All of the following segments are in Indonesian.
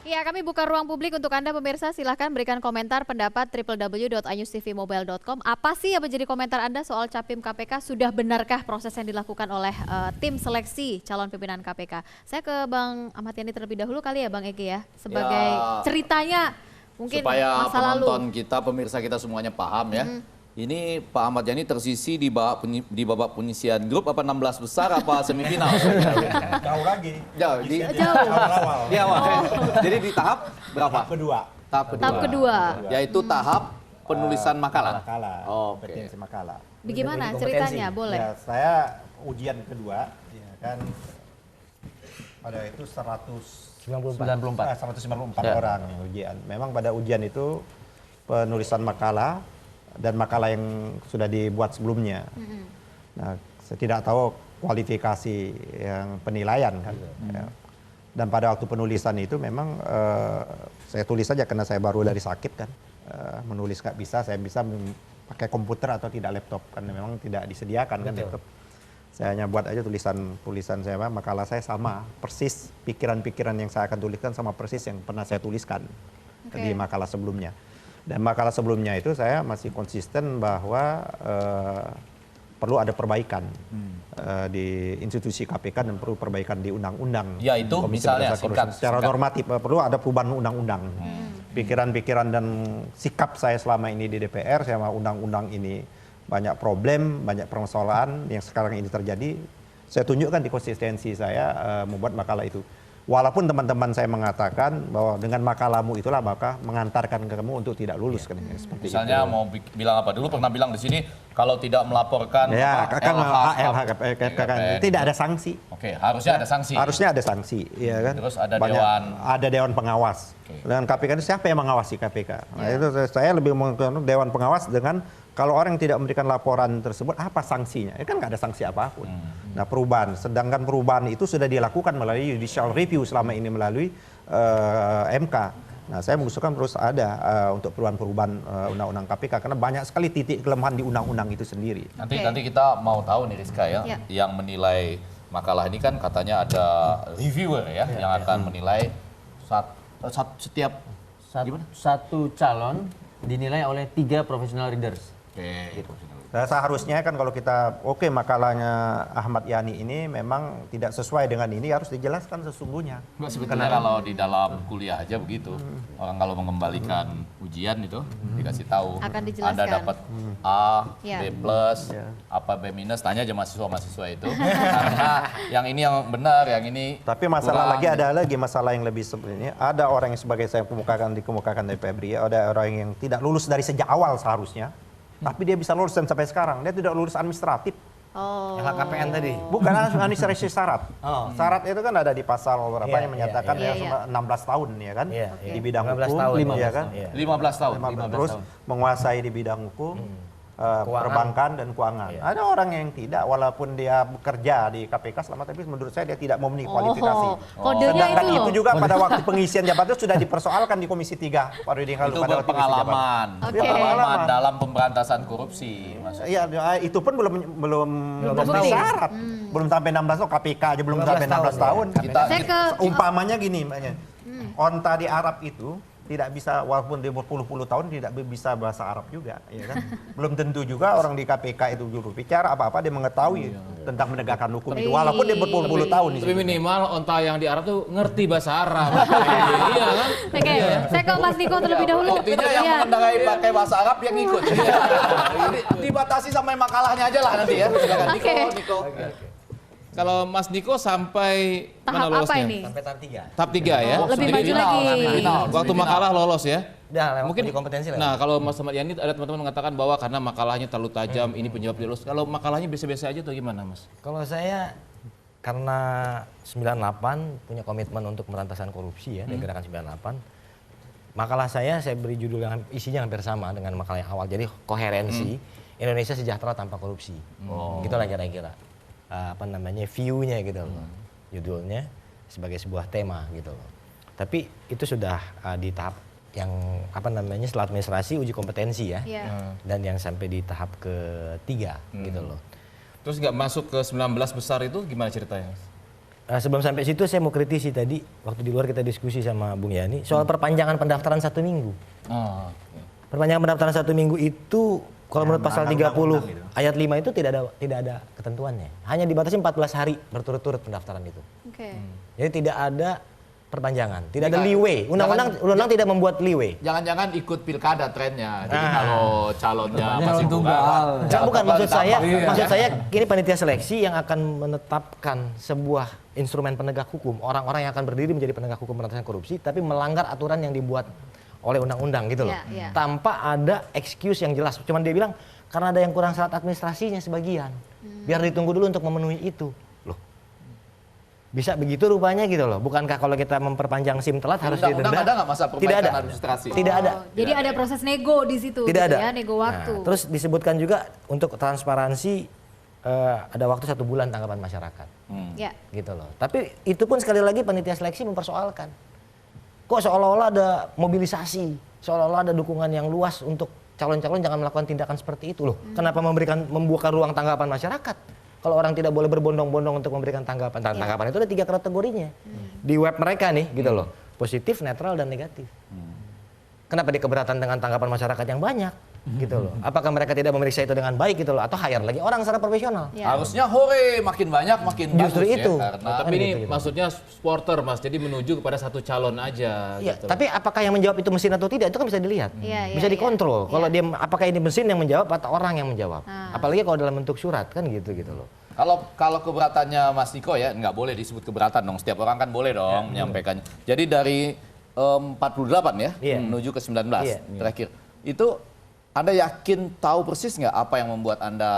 Ya, kami buka ruang publik untuk Anda pemirsa. Silahkan berikan komentar pendapat www.anyustvmobile.com. Apa sih yang menjadi komentar Anda soal Capim KPK? Sudah benarkah proses yang dilakukan oleh tim seleksi calon pimpinan KPK? Saya ke Bang Ahmad Yani terlebih dahulu kali ya Bang Ege ya. Sebagai ceritanya mungkin supaya masa lalu. penonton kita, pemirsa kita semuanya paham ya. Ini Pak Ahmad Yani tersisi di babak penyisian grup apa 16 besar apa semifinal? Jauh lagi. Jauh. Di awal-awal. Di awal. Jadi di tahap berapa? Tahap kedua. Yaitu tahap penulisan makalah. Oke. Kompetensi makalah. Bagaimana ceritanya? Boleh. Ya, saya ujian kedua, ya kan. Pada itu 194 orang yang ujian. Memang pada ujian itu penulisan makalah dan makalah yang sudah dibuat sebelumnya. Nah, saya tidak tahu kualifikasi yang penilaian kan. Ya. Dan pada waktu penulisan itu memang saya tulis saja karena saya baru dari sakit kan. Menulis nggak bisa, saya bisa pakai komputer atau tidak laptop karena memang tidak disediakan kan laptop. Saya hanya buat aja tulisan saya, makalah saya sama persis, pikiran-pikiran yang saya akan tuliskan sama persis yang pernah saya tuliskan di makalah sebelumnya. Dan makalah sebelumnya itu saya masih konsisten bahwa perlu ada perbaikan di institusi KPK dan perlu perbaikan di undang-undang. Ya itu misalnya secara normatif perlu ada perubahan undang-undang. Pikiran-pikiran dan sikap saya selama ini di DPR sama undang-undang ini banyak problem, banyak permasalahan yang sekarang ini terjadi. Saya tunjukkan di konsistensi saya membuat makalah itu. Walaupun teman-teman saya mengatakan bahwa dengan makalahmu itulah maka mengantarkan kamu untuk tidak lulus kan seperti misalnya itu. Mau bilang apa dulu pernah bilang di sini kalau tidak melaporkan tidak ada sanksi. Oke, harusnya ada sanksi. Harusnya ada sanksi, ya kan. Terus ada dewan pengawas. Dan KPK itu siapa yang mengawasi KPK? Nah, itu saya lebih menggunakan dewan pengawas dengan kalau orang yang tidak memberikan laporan tersebut, apa sanksinya? Ya kan nggak ada sanksi apapun. Nah perubahan, sedangkan perubahan itu sudah dilakukan melalui judicial review selama ini melalui MK. Nah saya mengusulkan terus ada untuk perubahan-perubahan undang-undang KPK karena banyak sekali titik kelemahan di undang-undang itu sendiri. Nanti kita mau tahu nih Rizka ya, yang menilai makalah ini kan katanya ada reviewer ya, yang akan menilai setiap satu calon dinilai oleh 3 professional readers. Gitu. Nah, seharusnya kan kalau kita makalahnya Ahmad Yani ini memang tidak sesuai dengan ini harus dijelaskan sesungguhnya. Sebetulnya kalau di dalam kuliah aja begitu. Orang kalau mengembalikan ujian itu dikasih tahu. Anda dapat A, B+, apa B-, tanya aja mahasiswa-mahasiswa itu. Karena yang ini yang benar, yang ini tapi masalah masalah yang lebih sebenarnya. Ada orang yang sebagai saya dikemukakan dari Febri, ada orang yang tidak lulus dari sejak awal seharusnya. Tapi dia bisa lulus dan sampai sekarang dia tidak lulus administratif. Yang HKPN tadi. Bukan administrasi syarat. Syarat itu kan ada di pasal berapa yang menyatakan 16 tahun ya kan di bidang hukum, 15 tahun. Terus menguasai di bidang hukum, perbankan dan keuangan. Ada orang yang tidak walaupun dia bekerja di KPK selama tapi menurut saya dia tidak memenuhi kualifikasi. Sedangkan itu juga pada waktu pengisian jabatan sudah dipersoalkan di Komisi 3 Pak Rudi itu pada pengalaman dalam pemberantasan korupsi. Iya, itu pun belum syarat. Belum sampai 16 tahun KPK aja belum sampai 16 tahun. Umpamanya gini, onta di Arab itu tidak bisa walaupun dia berpuluh-puluh tahun tidak bisa bahasa Arab juga, ya kan? Belum tentu juga orang di KPK itu juru bicara apa-apa dia mengetahui tentang menegakkan hukum itu walaupun dia berpuluh-puluh tahun. Tapi minimal onta yang di Arab tuh ngerti bahasa Arab. Iya kan? Oke, saya ke Mas Niko terlebih dahulu. Buktinya yang mengendarai pakai bahasa Arab yang ngikut. Dibatasi sampai makalahnya aja lah nanti ya. Silakan Niko. Kalau Mas Niko sampai mana tahap apa lolosnya? ini? Sampai tahap 3. Tahap 3 ya. Lebih maju lagi. Waktu makalah lolos ya. Mungkin di kompetensi lah. Nah, kalau Mas Ahmad Yani ada teman-teman mengatakan bahwa karena makalahnya terlalu tajam, ini penyebab dia lulus. Kalau makalahnya biasa-biasa aja tuh gimana, Mas? Kalau saya karena 98 punya komitmen untuk pemberantasan korupsi ya, dari gerakan 98. Makalah saya beri judul yang isinya hampir sama dengan makalah yang awal. Jadi koherensi Indonesia sejahtera tanpa korupsi. Gitulah kira-kira. View-nya gitu loh. Judulnya sebagai sebuah tema gitu loh. Tapi itu sudah di tahap yang setelah administrasi uji kompetensi ya. Dan yang sampai di tahap ketiga gitu loh. Terus nggak masuk ke 19 besar itu gimana ceritanya? sebelum sampai situ saya mau kritisi tadi waktu di luar kita diskusi sama Bung Yani soal perpanjangan pendaftaran 1 minggu. Oh, Perpanjangan pendaftaran 1 minggu itu kalau menurut pasal 30 ayat 5 itu tidak ada ketentuannya. Hanya dibatasi 14 hari berturut-turut pendaftaran itu. Jadi tidak ada perpanjangan, tidak ada leeway. Undang-undang tidak membuat leeway. Jangan-jangan ikut pilkada trennya. Jadi kalau calonnya masih bukan maksud saya ini panitia seleksi yang akan menetapkan sebuah instrumen penegak hukum, orang-orang yang akan berdiri menjadi penegak hukum pemberantasan korupsi tapi melanggar aturan yang dibuat oleh undang-undang gitu loh. Tanpa ada excuse yang jelas. Cuman dia bilang karena ada yang kurang syarat administrasinya sebagian. Biar ditunggu dulu untuk memenuhi itu. Loh. Bisa begitu rupanya gitu loh. Bukankah kalau kita memperpanjang SIM telat harus didenda? Ada nggak masa perbaikan administrasi? Tidak ada. Jadi ada proses nego di situ. Tidak gitu ada. Ya, nego waktu. Nah, terus disebutkan juga untuk transparansi ada waktu 1 bulan tanggapan masyarakat. Ya. Gitu loh. Tapi itu pun sekali lagi panitia seleksi mempersoalkan. Kok seolah-olah ada mobilisasi, seolah-olah ada dukungan yang luas untuk calon-calon jangan melakukan tindakan seperti itu loh. Kenapa membuka ruang tanggapan masyarakat? Kalau orang tidak boleh berbondong-bondong untuk memberikan tanggapan. Tanggapan itu ada 3 kategorinya. Di web mereka nih gitu loh. Positif, netral, dan negatif. Kenapa dia keberatan dengan tanggapan masyarakat yang banyak? Gitu loh. Apakah mereka tidak memeriksa itu dengan baik gitu loh atau hire lagi orang secara profesional? Harusnya hore makin banyak makin justru bagus itu. Ya, karena tapi ini maksudnya supporter Mas, jadi menuju kepada satu calon aja. Ya, gitu. tapi apakah yang menjawab itu mesin atau tidak itu kan bisa dilihat, bisa dikontrol. Kalau dia apakah ini mesin yang menjawab atau orang yang menjawab? Apalagi kalau dalam bentuk surat kan gitu loh. Kalau keberatannya Mas Niko ya nggak boleh disebut keberatan dong. Setiap orang kan boleh dong menyampaikannya. Jadi dari 48 ya menuju ke 19 terakhir itu. Anda yakin tahu persis nggak apa yang membuat Anda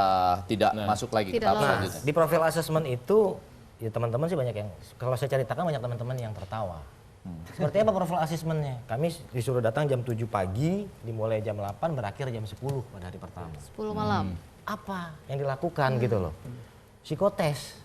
tidak masuk lagi ke tahap selanjutnya? Di profil assessment itu, ya teman-teman sih banyak yang, kalau saya ceritakan banyak teman-teman yang tertawa. Seperti apa profil assessmentnya? Kami disuruh datang jam 7 pagi, dimulai jam 8, berakhir jam 10 pada hari pertama. 10 malam. Apa yang dilakukan gitu loh? Psikotes.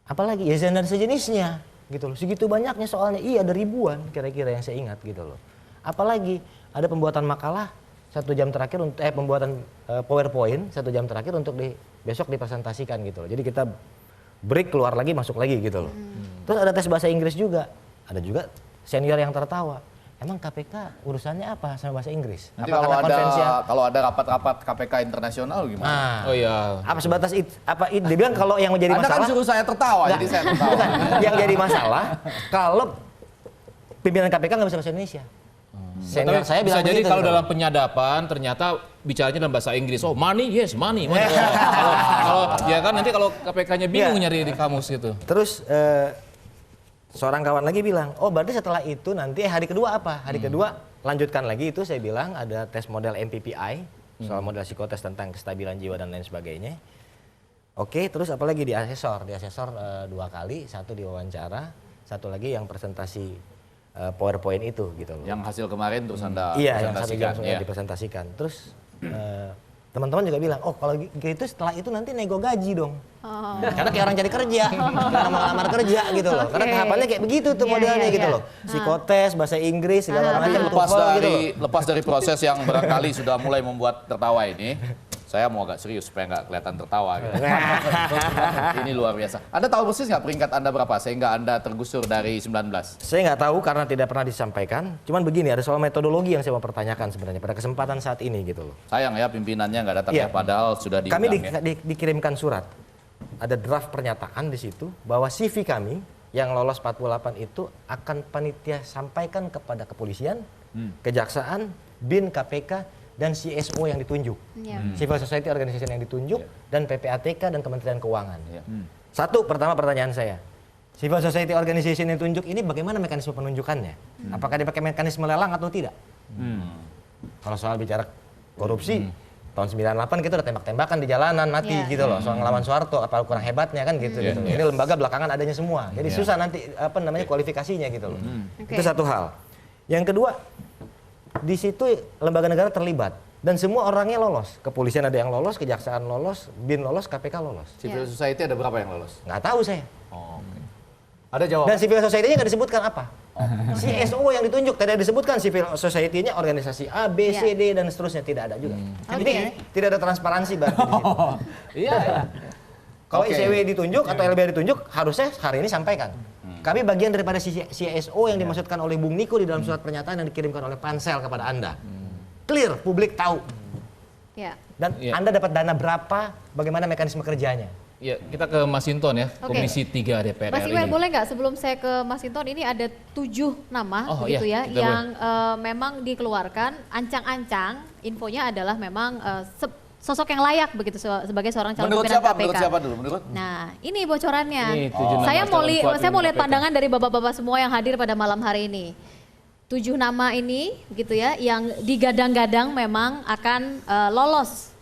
Apalagi ya dan sejenisnya gitu loh. Segitu banyaknya soalnya, ada ribuan kira-kira yang saya ingat gitu loh. Apalagi ada pembuatan makalah 1 jam terakhir untuk pembuatan PowerPoint 1 jam terakhir untuk besok dipresentasikan gitu loh. Jadi kita break keluar lagi masuk lagi gitu loh. Terus ada tes bahasa Inggris juga. Ada juga senior yang tertawa. Emang KPK urusannya apa sama bahasa Inggris? Nanti kalau ada rapat-rapat KPK internasional gimana? Oh iya. Apa sebatas dia bilang kalau yang menjadi masalah. Anda kan suruh saya tertawa jadi saya tertawa. Bukan. Yang jadi masalah kalau pimpinan KPK nggak bisa bahasa Indonesia. Senior saya bilang bisa jadi begitu, kalau dalam penyadapan ternyata bicaranya dalam bahasa Inggris. Oh, money, yes, money. Kalau ya kan nanti kalau KPK-nya bingung nyari di kamus gitu. Terus seorang kawan lagi bilang, oh berarti setelah itu nanti hari kedua apa? Hari kedua lanjutkan lagi itu saya bilang ada tes model MPPI, soal model psikotes tentang kestabilan jiwa dan lain sebagainya. Oke, terus apalagi di asesor 2 kali, 1 di wawancara, 1 lagi yang presentasi PowerPoint itu gitu loh. Yang hasil kemarin terus Anda yang 1 presentasikan. jam dipresentasikan. Terus teman-teman juga bilang, oh kalau gitu setelah itu nanti nego gaji dong. Karena kayak orang cari kerja, karena melamar kerja gitu loh. Karena tahapannya kayak begitu tuh modelnya gitu loh. Psikotes, bahasa Inggris, segala macam. Lepas dari proses yang barangkali sudah mulai membuat tertawa ini, saya mau agak serius supaya nggak kelihatan tertawa gitu. Ini luar biasa. Anda tahu persis nggak peringkat Anda berapa sehingga Anda tergusur dari 19? Saya nggak tahu karena tidak pernah disampaikan. Cuman begini, ada soal metodologi yang saya mau pertanyakan sebenarnya pada kesempatan saat ini gitu loh. Sayang ya pimpinannya nggak datang ya, padahal sudah diundang. Kami dikirimkan surat. Ada draft pernyataan di situ bahwa CV kami yang lolos 48 itu akan panitia sampaikan kepada kepolisian, kejaksaan, BIN, KPK, dan CSO yang ditunjuk, Civil Society Organization yang ditunjuk, dan PPATK dan Kementerian Keuangan. Satu, pertama pertanyaan saya, Civil Society Organization yang ditunjuk ini bagaimana mekanisme penunjukannya? Apakah dia pakai mekanisme lelang atau tidak? Kalau soal bicara korupsi, tahun 98 kita udah tembak-tembakan di jalanan mati gitu loh, soal ngelawan Soeharto, apa kurang hebatnya kan gitu. Ini lembaga belakangan adanya semua, jadi susah nanti kualifikasinya gitu loh. Itu satu hal. Yang kedua, di situ lembaga negara terlibat dan semua orangnya lolos. Kepolisian ada yang lolos, kejaksaan lolos, BIN lolos, KPK lolos. Civil Society ada berapa yang lolos? Nggak tahu saya. Ada jawaban? Dan Civil Society-nya nggak disebutkan apa. CSO yang ditunjuk tidak disebutkan Civil Society-nya organisasi A, B, C, D dan seterusnya tidak ada juga. Jadi tidak ada transparansi berarti di situ. Iya. Kalau ICW ditunjuk atau LBH ditunjuk, harusnya hari ini sampaikan. Kami bagian daripada CSO yang dimaksudkan oleh Bung Niko di dalam surat pernyataan yang dikirimkan oleh Pansel kepada Anda. Clear, publik tahu. Ya. Dan Anda dapat dana berapa, bagaimana mekanisme kerjanya. Ya, kita ke Mas Hinton ya, Komisi 3 DPR Mas RI. Iwan, boleh nggak sebelum saya ke Mas Hinton, ini ada 7 nama begitu ya, yang memang dikeluarkan, ancang-ancang, infonya adalah memang sosok yang layak begitu sebagai seorang calon pimpinan KPK. Menurut siapa dulu? Menurut? Nah, ini bocorannya. Ini Saya mau lihat pandangan dari bapak-bapak semua yang hadir pada malam hari ini. 7 nama ini gitu ya, yang digadang-gadang memang akan lolos.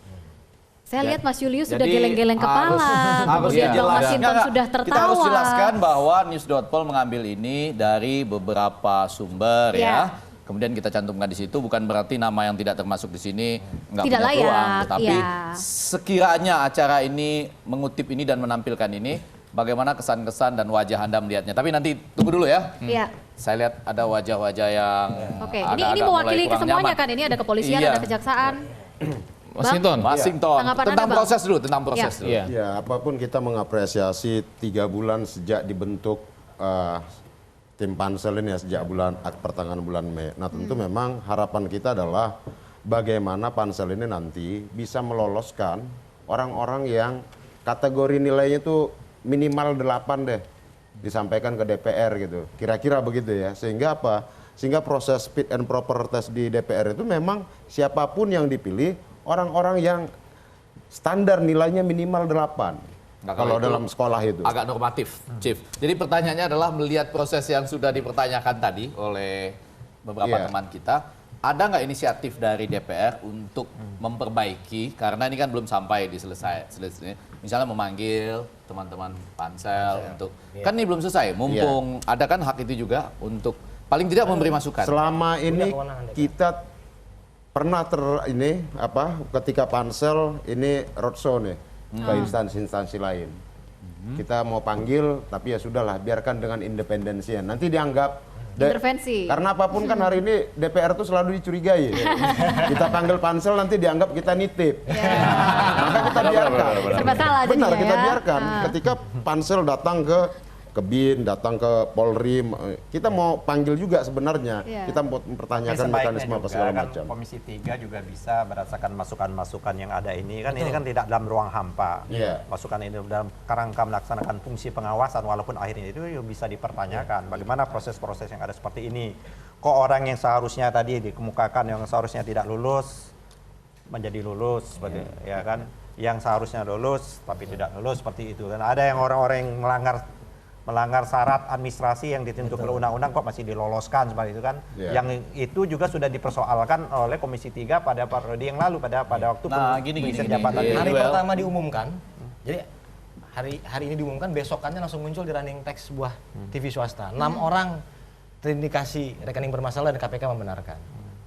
Saya lihat Mas Julius sudah geleng-geleng kepala, kemudian Mas Hinton sudah tertawa. Kita harus jelaskan bahwa News.pol mengambil ini dari beberapa sumber ya. Kemudian kita cantumkan di situ, bukan berarti nama yang tidak termasuk di sini nggak punya peluang. Tetapi sekiranya acara ini mengutip ini dan menampilkan ini, bagaimana kesan-kesan dan wajah Anda melihatnya. Tapi nanti tunggu dulu ya. Saya lihat ada wajah-wajah yang ini mewakili kesemuanya kan, ini ada kepolisian, ada kejaksaan. Mas Hinton. Tentang proses dulu, tentang proses dulu. Ya, apapun kita mengapresiasi 3 bulan sejak dibentuk tim pansel ini ya, sejak pertengahan bulan Mei. Nah tentu memang harapan kita adalah bagaimana pansel ini nanti bisa meloloskan orang-orang yang kategori nilainya itu minimal 8 deh, disampaikan ke DPR gitu. Kira-kira begitu ya, sehingga apa? Sehingga proses fit and proper test di DPR itu memang siapapun yang dipilih, orang-orang yang standar nilainya minimal 8. Nah, kalau dalam sekolah itu. Agak normatif, Chief. Jadi pertanyaannya adalah melihat proses yang sudah dipertanyakan tadi oleh beberapa teman kita, ada nggak inisiatif dari DPR untuk memperbaiki, karena ini kan belum sampai selesai. Misalnya memanggil teman-teman pansel untuk, kan ini belum selesai, mumpung ada kan hak itu juga untuk paling tidak memberi masukan. Selama ini kita pernah ketika pansel ini roadshow nih ke instansi-instansi lain. Kita mau panggil, tapi ya sudahlah, biarkan dengan independensinya. Nanti dianggap intervensi. Karena apapun kan hari ini DPR itu selalu dicurigai. Kita panggil pansel nanti dianggap kita nitip. Maka kita biarkan. Serba salah jadinya. Benar, kita biarkan. Ketika pansel datang ke BIN, datang ke Polri, kita mau panggil juga sebenarnya. Kita mau mempertanyakan mekanisme apa segala macam. Komisi 3 juga bisa berdasarkan masukan-masukan yang ada ini. Kan ini kan tidak dalam ruang hampa. Masukan ini dalam kerangka melaksanakan fungsi pengawasan, walaupun akhirnya itu bisa dipertanyakan. Bagaimana proses-proses yang ada seperti ini. Kok orang yang seharusnya tadi dikemukakan yang seharusnya tidak lulus menjadi lulus, ya kan? Yang seharusnya lulus tapi tidak lulus seperti itu. Dan ada yang orang-orang yang melanggar syarat administrasi yang ditentukan oleh undang-undang kok masih diloloskan seperti itu kan. Yang itu juga sudah dipersoalkan oleh Komisi 3 pada periode yang lalu, pada waktu pengisian jabatan. Hari pertama diumumkan, jadi hari ini diumumkan, besokannya langsung muncul di running text sebuah TV swasta. 6 orang terindikasi rekening bermasalah dan KPK membenarkan.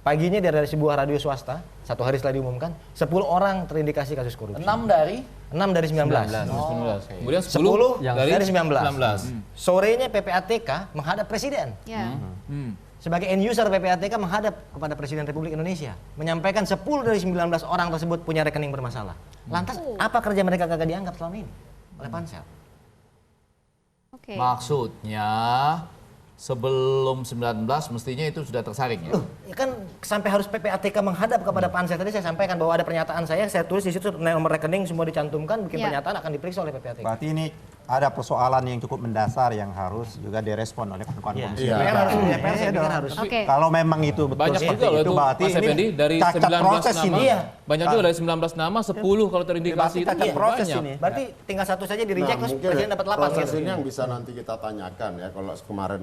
Paginya dari sebuah radio swasta, 1 hari setelah diumumkan, 10 orang terindikasi kasus korupsi. 6 dari 19. Kemudian 10 dari 19. Sorenya PPATK menghadap Presiden. Sebagai end user PPATK menghadap kepada Presiden Republik Indonesia. Menyampaikan 10 dari 19 orang tersebut punya rekening bermasalah. Lantas apa kerja mereka kagak dianggap selama ini oleh pansel? Maksudnya sebelum 19 mestinya itu sudah tersaring ya? Ya kan sampai harus PPATK menghadap kepada pansel. Tadi saya sampaikan bahwa ada pernyataan saya tulis di situ nomor rekening semua dicantumkan, bikin pernyataan akan diperiksa oleh PPATK. Berarti ini ada persoalan yang cukup mendasar yang harus juga direspon oleh kawan-kawan komisi. Kalau memang itu betul banyak juga loh itu, berarti Mas Effendi, dari 19 nama, banyak juga dari 19 nama 10 kalau terindikasi itu proses banyak. ini. Berarti tinggal 1 saja di reject terus Presiden dapat 8 proses gitu. ini yang bisa nanti kita tanyakan ya, kalau kemarin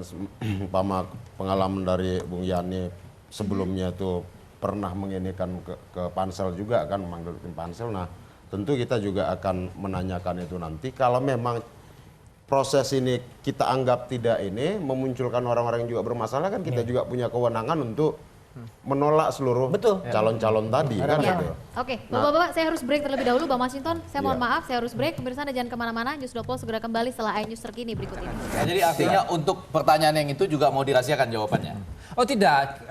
pengalaman dari Bung Yani sebelumnya itu pernah menginikan ke pansel juga kan, memanggil tim pansel. Nah tentu kita juga akan menanyakan itu nanti. Kalau memang proses ini kita anggap tidak memunculkan orang-orang yang juga bermasalah, kan kita juga punya kewenangan untuk menolak seluruh calon-calon tadi kan gitu. Bapak-bapak, saya harus break terlebih dahulu. Bang Mas Hinton, saya mohon maaf, saya harus break. Pemirsa Anda jangan kemana-mana, News.pol segera kembali setelah iNews terkini berikut ini. Jadi artinya untuk pertanyaan yang itu juga mau dirahasiakan jawabannya? Oh tidak.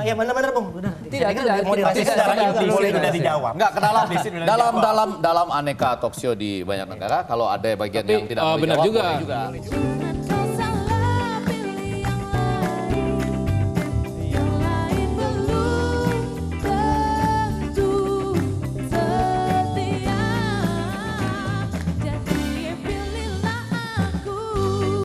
Ya benar-benar Bung. Benar. Tidak. Moderasi sejarahnya juga boleh sudah dijawab. Enggak, dalam aneka talk show di banyak negara kalau ada bagian yang tidak boleh benar dijawab, juga. boleh juga.